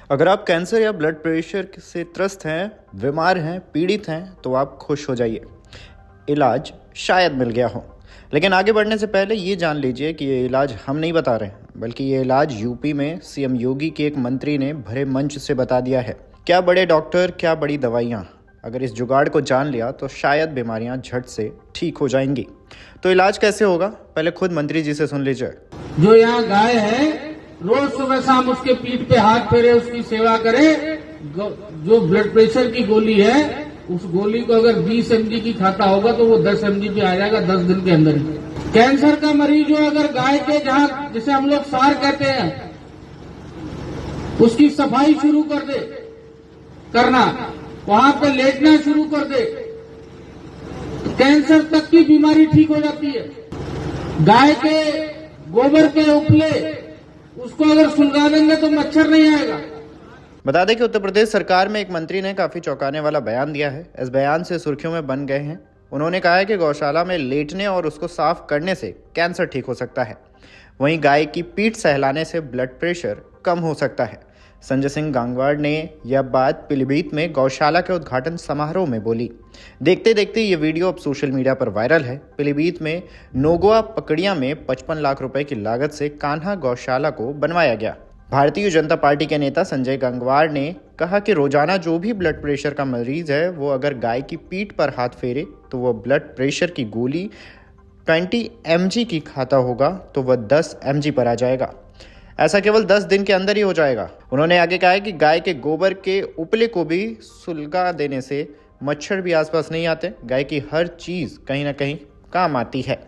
अगर आप कैंसर या ब्लड प्रेशर से त्रस्त हैं, बीमार हैं, पीड़ित हैं, तो आप खुश हो जाइए। इलाज शायद मिल गया हो। लेकिन आगे बढ़ने से पहले ये जान लीजिए कि ये इलाज हम नहीं बता रहे हैं, बल्कि ये इलाज यूपी में सीएम योगी के एक मंत्री ने भरे मंच से बता दिया है। क्या बड़े डॉक्टर, क्या बड़ी दवाइयाँ। अगर इस जुगाड़ को जान लिया तो शायद बीमारियां झट से ठीक हो जाएंगी। तो इलाज कैसे होगा, पहले खुद मंत्री जी से सुन लीजिए। जो यहाँ गाय है, रोज सुबह शाम उसके पीठ पे हाथ फेरे, उसकी सेवा करे। जो ब्लड प्रेशर की गोली है, उस गोली को अगर 20 mg की खाता होगा तो वो 10 mg पे आ जाएगा 10 दिन के अंदर ही। कैंसर का मरीज जो अगर गाय के जहाँ जिसे हम लोग सार कहते हैं, उसकी सफाई शुरू कर दे करना, वहां पे लेटना शुरू कर दे, कैंसर तक की बीमारी ठीक हो जाती है। गाय के गोबर के उपले उसको अगर सुलगा देंगे तो मच्छर नहीं आएगा। बता दें कि उत्तर प्रदेश सरकार में एक मंत्री ने काफी चौंकाने वाला बयान दिया है। इस बयान से सुर्खियों में बन गए हैं। उन्होंने कहा है कि गौशाला में लेटने और उसको साफ करने से कैंसर ठीक हो सकता है। वहीं गाय की पीठ सहलाने से ब्लड प्रेशर कम हो सकता है। संजय सिंह गांगवार ने यह बात पीलीभीत में गौशाला के उद्घाटन समारोह में बोली। देखते देखते ये वीडियो अब सोशल मीडिया पर वायरल है। पीलीभीत में नोगवा पकड़िया में 55 लाख रुपए की लागत से कान्हा गौशाला को बनवाया गया। भारतीय जनता पार्टी के नेता संजय गांगवार ने कहा कि रोजाना जो भी ब्लड प्रेशर का मरीज है, वो अगर गाय की पीठ पर हाथ फेरे तो वह ब्लड प्रेशर की गोली 20 mg की खाता होगा तो वह 10 mg पर आ जाएगा। ऐसा केवल 10 दिन के अंदर ही हो जाएगा। उन्होंने आगे कहा है कि गाय के गोबर के उपले को भी सुलगा देने से मच्छर भी आसपास नहीं आते। गाय की हर चीज कहीं ना कहीं काम आती है।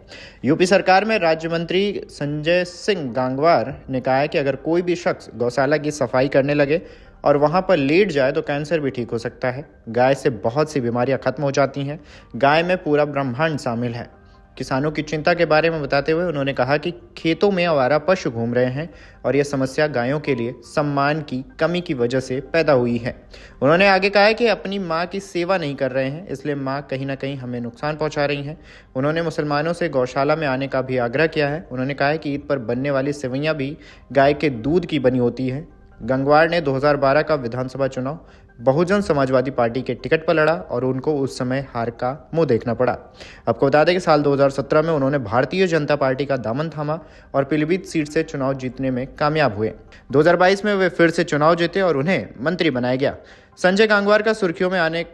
यूपी सरकार में राज्य मंत्री संजय सिंह गांगवार ने कहा है कि अगर कोई भी शख्स गौशाला की सफाई करने लगे और वहां पर लेट जाए तो कैंसर भी ठीक हो सकता है। गाय से बहुत सी बीमारियां खत्म हो जाती हैं। गाय में पूरा ब्रह्मांड शामिल है। किसानों की चिंता के बारे में बताते हुए उन्होंने कहा कि खेतों में आवारा पशु घूम रहे हैं और यह समस्या गायों के लिए सम्मान की कमी की वजह से पैदा हुई है। उन्होंने आगे कहा कि अपनी माँ की सेवा नहीं कर रहे हैं, इसलिए माँ कहीं ना कहीं हमें नुकसान पहुंचा रही हैं। उन्होंने मुसलमानों से गौशाला में आने का भी आग्रह किया है। उन्होंने कहा है कि ईद पर बनने वाली सेवैयाँ भी गाय के दूध की बनी होती है। गंगवार ने 2012 का विधानसभा चुनाव बहुजन समाजवादी पार्टी के टिकट पर लड़ा और उनको उस समय हार का मुंह देखना पड़ा। आपको बता दें कि साल 2017 में उन्होंने भारतीय जनता पार्टी का दामन थामा और पीलीभीत सीट से चुनाव जीतने में कामयाब हुए। 2022 में वे फिर से चुनाव जीते और उन्हें मंत्री बनाया गया। संजय गांगवार का सुर्खियों में आने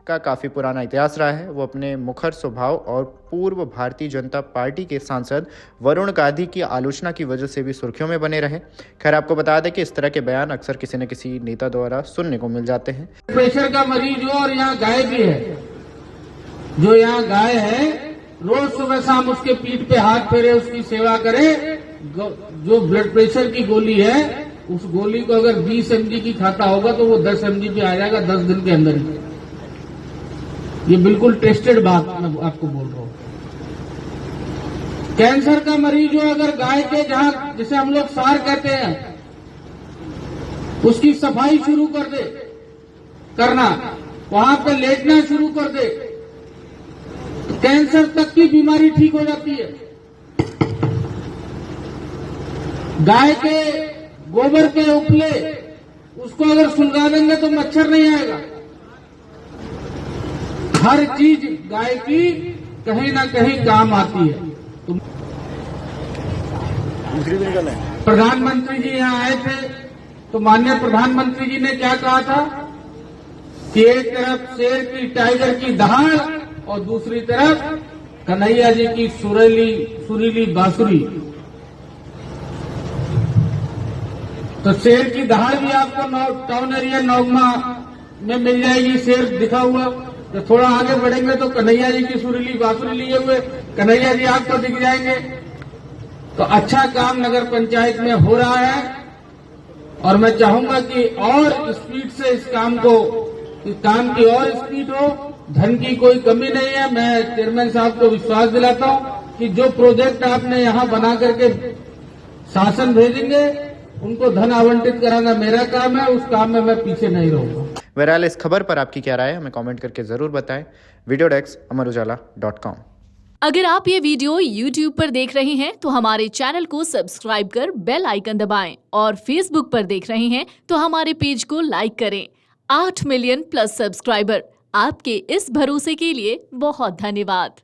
का काफी पुराना इतिहास रहा है। वो अपने मुखर स्वभाव और पूर्व भारतीय जनता पार्टी के सांसद वरुण गांधी की आलोचना की वजह से भी सुर्खियों में बने रहे। खैर, आपको बता दें कि इस तरह के बयान अक्सर किसी न किसी नेता द्वारा सुनने को मिल जाते हैं। प्रेशर का मरीज हो और यहाँ गाय भी है, जो यहाँ गाय है, रोज सुबह शाम उसके पीठ पे हाथ फेरे, उसकी सेवा करे। जो ब्लड प्रेशर की गोली है, उस गोली को अगर 20 mg की खाता होगा तो वो 10 mg पे आ जाएगा 10 दिन के अंदर ही। ये बिल्कुल टेस्टेड बात मैं आपको बोल रहा हूं। कैंसर का मरीज जो अगर गाय के जहां जिसे हम लोग सार कहते हैं, उसकी सफाई शुरू कर दे करना, वहां पे लेटना शुरू कर दे, कैंसर तक की बीमारी ठीक हो जाती है। गाय के गोबर के उपले उसको अगर सुलगा देंगे तो मच्छर नहीं आएगा। हर चीज गाय की कहीं ना कहीं काम आती है। तो प्रधानमंत्री जी यहाँ आए थे तो माननीय प्रधानमंत्री जी ने क्या कहा था कि एक तरफ शेर की, टाइगर की दहाड़ और दूसरी तरफ कन्हैया जी की सुरीली बांसुरी। तो शेर की दहाड़ भी आपको टाउन एरिया नौगमा में मिल जाएगी, शेर दिखा हुआ। तो थोड़ा आगे बढ़ेंगे तो कन्हैया जी की सुरीली बांसुरी लिए हुए कन्हैया जी आपको दिख जाएंगे। तो अच्छा काम नगर पंचायत में हो रहा है और मैं चाहूंगा कि और स्पीड से इस काम की और स्पीड हो। धन की कोई कमी नहीं है। मैं चेयरमैन साहब को विश्वास दिलाता हूं कि जो प्रोजेक्ट आपने यहां बना करके शासन भेजेंगे, उनको धन आवंटित कराना मेरा काम है। उस काम में मैं पीछे नहीं रहूंगा। बहरहाल, इस खबर पर आपकी क्या राय है हमें कमेंट करके जरूर बताएं। वीडियो डेस्क अमर उजाला.com। अगर आप ये वीडियो YouTube पर देख रहे हैं तो हमारे चैनल को सब्सक्राइब कर बेल आइकन दबाएं और Facebook पर देख रहे हैं तो हमारे पेज को लाइक करें। 8 मिलियन प्लस सब्सक्राइबर, आपके इस भरोसे के लिए बहुत धन्यवाद।